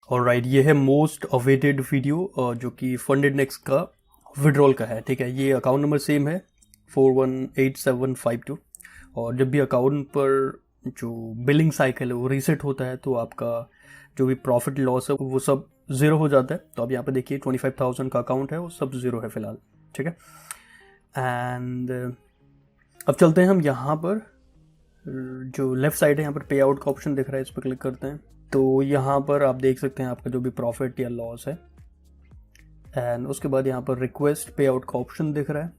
और राइट, ये है मोस्ट अवेटेड वीडियो जो कि फंडेड नेक्स्ट का विड्रॉल का है। ठीक है, ये अकाउंट नंबर सेम है 418752। और जब भी अकाउंट पर जो बिलिंग साइकिल है वो रीसेट होता है तो आपका जो भी प्रॉफिट लॉस है वो सब ज़ीरो हो जाता है। तो अब यहाँ पे देखिए 25,000 का अकाउंट है, वो सब ज़ीरो है फ़िलहाल। ठीक है, एंड अब चलते हैं हम यहाँ पर, जो लेफ़्ट साइड है यहाँ पर पे आउट का ऑप्शन दिख रहा है, इस पर क्लिक करते हैं। तो यहाँ पर आप देख सकते हैं आपका जो भी प्रॉफिट या लॉस है, एंड उसके बाद यहाँ पर रिक्वेस्ट पे आउट का ऑप्शन दिख रहा है,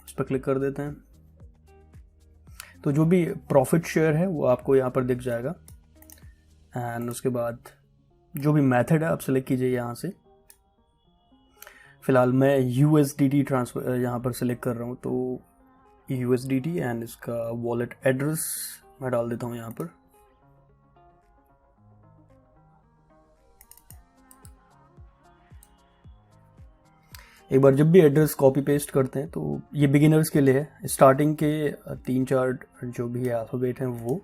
इस पर क्लिक कर देते हैं। तो जो भी प्रॉफिट शेयर है वो आपको यहाँ पर दिख जाएगा, एंड उसके बाद जो भी मेथड है आप सेलेक्ट कीजिए यहाँ से। फ़िलहाल मैं USDT ट्रांसफ़र यहाँ पर सेलेक्ट कर रहा हूँ, तो USDT एंड इसका वॉलेट एड्रेस मैं डाल देता हूँ यहाँ पर। एक बार जब भी एड्रेस कॉपी पेस्ट करते हैं तो ये बिगिनर्स के लिए है, स्टार्टिंग के 3-4 जो भी अल्फ़ाबेट हैं वो,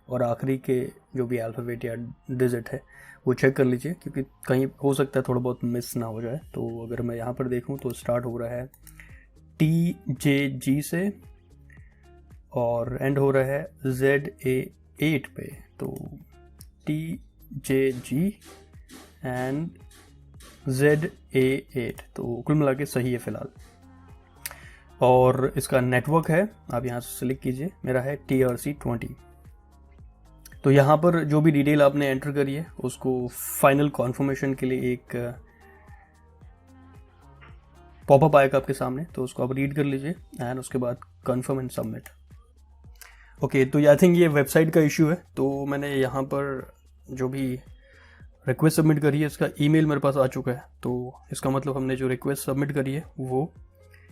और आखिरी के जो भी अल्फ़ाबेट या डिजिट है वो चेक कर लीजिए, क्योंकि कहीं हो सकता है थोड़ा बहुत मिस ना हो जाए। तो अगर मैं यहाँ पर देखूँ तो स्टार्ट हो रहा है TJG से और एंड हो रहा है ZA8 पे। तो TJG एंड ZA8, तो कुल मिला के सही है फ़िलहाल। और इसका नेटवर्क है, आप यहाँ से सिलेक्ट कीजिए, मेरा है TRC20। तो यहाँ पर जो भी डिटेल आपने एंटर करी है उसको फाइनल कॉन्फर्मेशन के लिए एक पॉपअप आएगा आपके सामने, तो उसको आप रीड कर लीजिए एंड उसके बाद कन्फर्म एंड सबमिट। ओके, तो आई थिंक ये वेबसाइट का इशू है। तो मैंने यहाँ पर जो भी रिक्वेस्ट सबमिट करी है इसका ईमेल मेरे पास आ चुका है, तो इसका मतलब हमने जो रिक्वेस्ट सबमिट करी है वो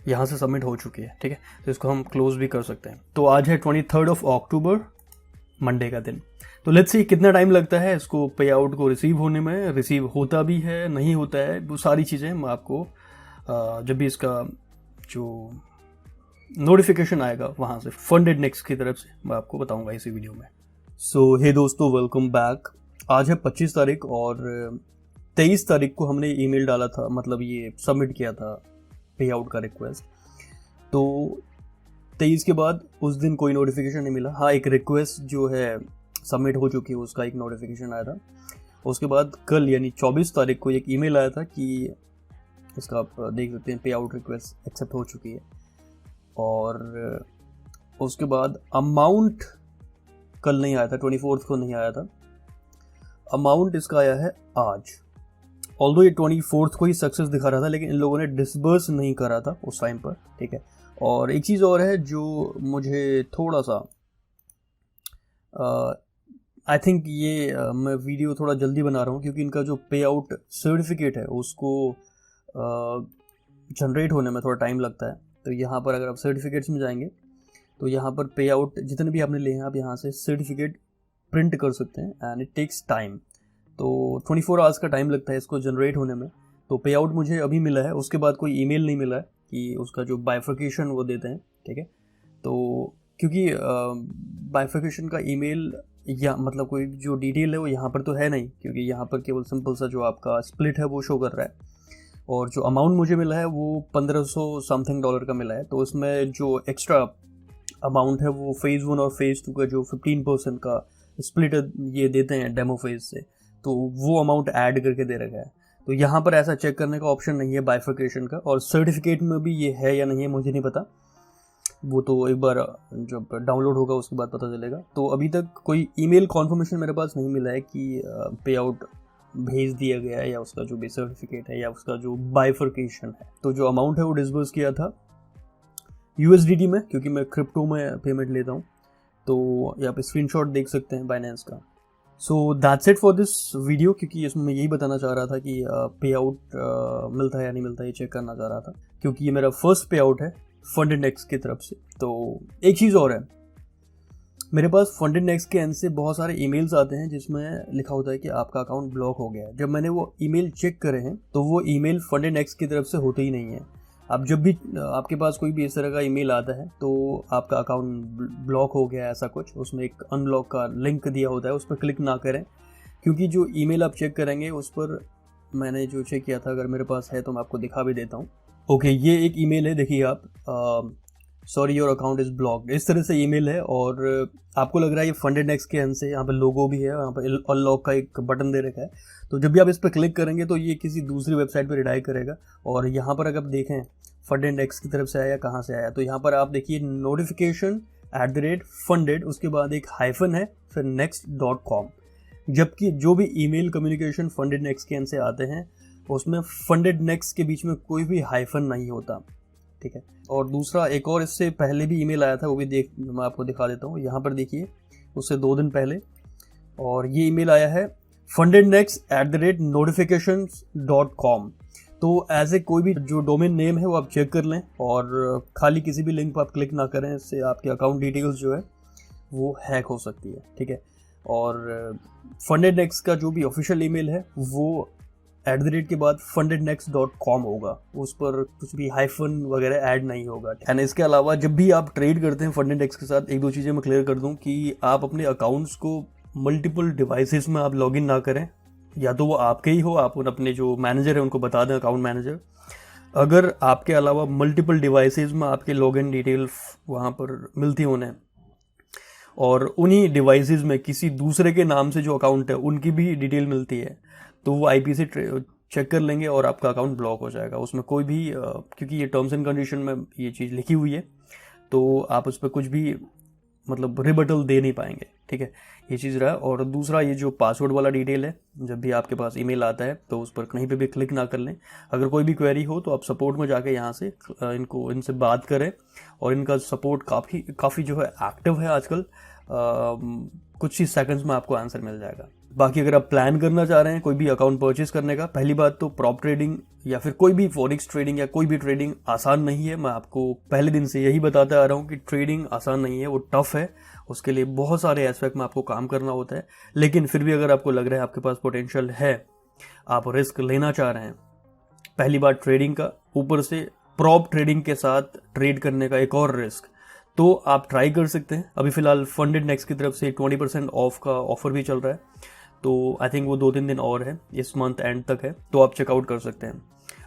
यहाँ से सबमिट हो चुकी है। ठीक है, तो इसको हम क्लोज भी कर सकते हैं। तो आज है 23 अक्टूबर, मंडे का दिन। तो लेट्स सी कितना टाइम लगता है इसको पे आउट को रिसीव होने में, रिसीव होता भी है नहीं होता है, वो सारी चीज़ें मैं आपको जब भी इसका जो नोटिफिकेशन आएगा वहाँ से फंडेड नेक्स्ट की तरफ से मैं आपको बताऊंगा इसी वीडियो में। सो हे दोस्तों, वेलकम बैक। आज है 25 तारीख और 23 तारीख को हमने ईमेल डाला था, मतलब ये सबमिट किया था पे आउट का रिक्वेस्ट। तो 23 के बाद उस दिन कोई नोटिफिकेशन नहीं मिला। हाँ, एक रिक्वेस्ट जो है सबमिट हो चुकी है उसका एक नोटिफिकेशन आया था। उसके बाद कल यानी 24 तारीख को एक ईमेल आया था कि इसका आप देख सकते हैं पे आउट रिक्वेस्ट एक्सेप्ट हो चुकी है। और उसके बाद अमाउंट कल नहीं आया था, 24 को नहीं आया था। अमाउंट इसका आया है आज। ऑल्दो ये 24 को ही सक्सेस दिखा रहा था, लेकिन इन लोगों ने डिसबर्स नहीं करा था उस टाइम पर। ठीक है, और एक चीज़ और है जो मुझे थोड़ा सा आई थिंक ये मैं वीडियो थोड़ा जल्दी बना रहा हूँ, क्योंकि इनका जो पे आउट सर्टिफिकेट है उसको जनरेट होने में थोड़ा टाइम लगता है। तो यहाँ पर अगर आप सर्टिफिकेट्स में जाएंगे तो यहाँ पर पे आउट जितने भी आपने लिए हैं आप यहाँ से सर्टिफिकेट प्रिंट कर सकते हैं, एंड इट टेक्स टाइम। तो 24 आवर्स का टाइम लगता है इसको जनरेट होने में। तो पे आउट मुझे अभी मिला है, उसके बाद कोई ईमेल नहीं मिला है कि उसका जो बाइफर्केशन वो देते हैं। ठीक है, तो क्योंकि बाइफर्केशन का ईमेल या मतलब कोई जो डिटेल है वो यहाँ पर तो है नहीं, क्योंकि यहाँ पर केवल सिंपल सा जो आपका स्प्लिट है वो शो कर रहा है। और जो अमाउंट मुझे मिला है वो 1500 समथिंग डॉलर का मिला है। तो उसमें जो एक्स्ट्रा अमाउंट है वो फेज़ 1 और फेज़ 2 का जो 15% का स्प्लिट ये देते हैं डेमो फेज से, तो वो अमाउंट ऐड करके दे रखा है। तो यहाँ पर ऐसा चेक करने का ऑप्शन नहीं है बाइफर्केशन का, और सर्टिफिकेट में भी ये है या नहीं है मुझे नहीं पता, वो तो एक बार जब डाउनलोड होगा उसके बाद पता चलेगा। तो अभी तक कोई ईमेल कॉन्फर्मेशन मेरे पास नहीं मिला है कि पे आउट भेज दिया गया है, या उसका जो भी सर्टिफिकेट है, या उसका जो बाइफर्केशन है। तो जो अमाउंट है वो डिसबर्स किया था USDT में, क्योंकि मैं क्रिप्टो में पेमेंट लेता हूँ। तो यहाँ पे स्क्रीनशॉट देख सकते हैं बाइनेंस का। So that's it for this video, क्योंकि इसमें मैं यही बताना चाह रहा था कि पे आउट मिलता है या नहीं मिलता है ये चेक करना चाह रहा था, क्योंकि ये मेरा फर्स्ट पे आउट है फंडेड नेक्स्ट की तरफ से। तो एक चीज़ और है, मेरे पास फंडेड नेक्स्ट के एंड से बहुत सारे ईमेल्स आते हैं जिसमें लिखा होता है कि आपका अकाउंट ब्लॉक हो गया है। जब मैंने वो ईमेल चेक करे हैं तो वो ईमेल फंडेड नेक्स्ट की तरफ से होते ही नहीं है। अब जब भी आपके पास कोई भी इस तरह का ईमेल आता है तो आपका अकाउंट ब्लॉक हो गया है ऐसा कुछ, उसमें एक अनब्लॉक का लिंक दिया होता है, उस पर क्लिक ना करें, क्योंकि जो ईमेल आप चेक करेंगे उस पर मैंने जो चेक किया था, अगर मेरे पास है तो मैं आपको दिखा भी देता हूँ। ओके, ये एक ईमेल है, देखिए आप, sorry your account is blocked, इस तरह से ईमेल है। और आपको लग रहा है ये फंडेड नेक्स्ट के एंड से, यहाँ पे लोगो भी है, यहाँ पे अनलॉक का एक बटन दे रखा है। तो जब भी आप इस पर क्लिक करेंगे तो ये किसी दूसरी वेबसाइट पर रिडायरेक्ट करेगा। और यहाँ पर अगर आप देखें फंडेड नेक्स्ट की तरफ से आया, कहाँ से आया, तो यहाँ पर आप देखिए नोटिफिकेशन @funded, उसके बाद एक हाइफन है, फिर next.com। जबकि जो भी ईमेल कम्युनिकेशन फंडेड नेक्स्ट के एंड से आते हैं उसमें फंडेड नेक्स्ट के बीच में कोई भी हाइफन नहीं होता, ठीक है। और दूसरा एक और इससे पहले भी ईमेल आया था, वो भी मैं आपको दिखा देता हूँ। यहाँ पर देखिए उससे 2 दिन पहले, और ये ईमेल आया है fundednext@notifications.com। तो एज ए कोई भी जो डोमेन नेम है वो आप चेक कर लें, और खाली किसी भी लिंक पर आप क्लिक ना करें, इससे आपके अकाउंट डिटेल्स जो है वो हैक हो सकती है, ठीक है। और फंडेड नेक्स्ट का जो भी ऑफिशियल ईमेल है वो @ के बाद fundednext.com होगा, उस पर कुछ भी हाइफन वगैरह ऐड नहीं होगा। एंड इसके अलावा जब भी आप ट्रेड करते हैं फंडेड नेक्स्ट के साथ, 1-2 चीज़ें मैं क्लियर कर दूं कि आप अपने अकाउंट्स को मल्टीपल डिवाइसेस में आप लॉगिन ना करें, या तो वो आपके ही हो, आप अपने जो मैनेजर है उनको बता दें, अकाउंट मैनेजर। अगर आपके अलावा मल्टीपल डिवाइसेस में आपके लॉगिन डिटेल वहाँ पर मिलती उन्हें, और उन्हीं डिवाइसेस में किसी दूसरे के नाम से जो अकाउंट है उनकी भी डिटेल मिलती है, तो वो IP से चेक कर लेंगे और आपका अकाउंट ब्लॉक हो जाएगा। उसमें कोई भी क्योंकि ये टर्म्स एंड कंडीशन में ये चीज़ लिखी हुई है, तो आप उस पर कुछ भी मतलब रिबटल दे नहीं पाएंगे, ठीक है। ये चीज़ रहा। और दूसरा, ये जो पासवर्ड वाला डिटेल है, जब भी आपके पास ईमेल आता है तो उस पर कहीं पे भी क्लिक ना कर लें। अगर कोई भी क्वेरी हो तो आप सपोर्ट में जाके यहाँ से इनसे बात करें, और इनका सपोर्ट काफ़ी जो है एक्टिव है आजकल। कुछ ही सेकंड्स में आपको आंसर मिल जाएगा। बाकी अगर आप प्लान करना चाह रहे हैं कोई भी अकाउंट परचेज करने का, पहली बात तो प्रॉप ट्रेडिंग या फिर कोई भी फॉरेक्स ट्रेडिंग या कोई भी ट्रेडिंग आसान नहीं है। मैं आपको पहले दिन से यही बताता आ रहा हूँ कि ट्रेडिंग आसान नहीं है, वो टफ है। उसके लिए बहुत सारे एस्पेक्ट में आपको काम करना होता है। लेकिन फिर भी अगर आपको लग रहा है आपके पास पोटेंशियल है, आप रिस्क लेना चाह रहे हैं, पहली बार ट्रेडिंग का, ऊपर से प्रॉप ट्रेडिंग के साथ ट्रेड करने का एक और रिस्क, तो आप ट्राई कर सकते हैं। अभी फिलहाल फंडेड नेक्स्ट की तरफ से 20% ऑफ का ऑफर भी चल रहा है, तो आई थिंक वो 2-3 दिन और है, इस मंथ एंड तक है, तो आप चेकआउट कर सकते हैं।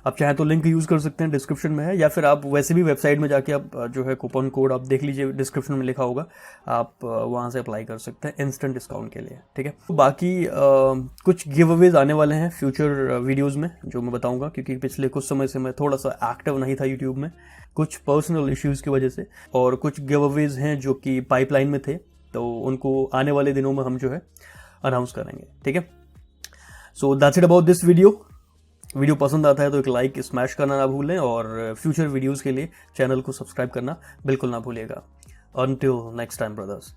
आप चाहें तो लिंक यूज़ कर सकते हैं, डिस्क्रिप्शन में है, या फिर आप वैसे भी वेबसाइट में जाके आप जो है कूपन कोड आप देख लीजिए, डिस्क्रिप्शन में लिखा होगा, आप वहाँ से अप्लाई कर सकते हैं इंस्टेंट डिस्काउंट के लिए, ठीक है। बाकी कुछ गिव अवेज आने वाले हैं फ्यूचर वीडियोज़ में, जो मैं बताऊँगा, क्योंकि पिछले कुछ समय से मैं थोड़ा सा एक्टिव नहीं था यूट्यूब में, कुछ पर्सनल इश्यूज़ की वजह से, और कुछ गिव अवेज हैं जो कि पाइपलाइन में थे, तो उनको आने वाले दिनों में हम जो है अनाउंस करेंगे, ठीक है। So that's it about this video पसंद आता है तो एक लाइक स्मैश करना ना भूलें, और फ्यूचर वीडियोस के लिए चैनल को सब्सक्राइब करना बिल्कुल ना भूलिएगा। Until next time, brothers.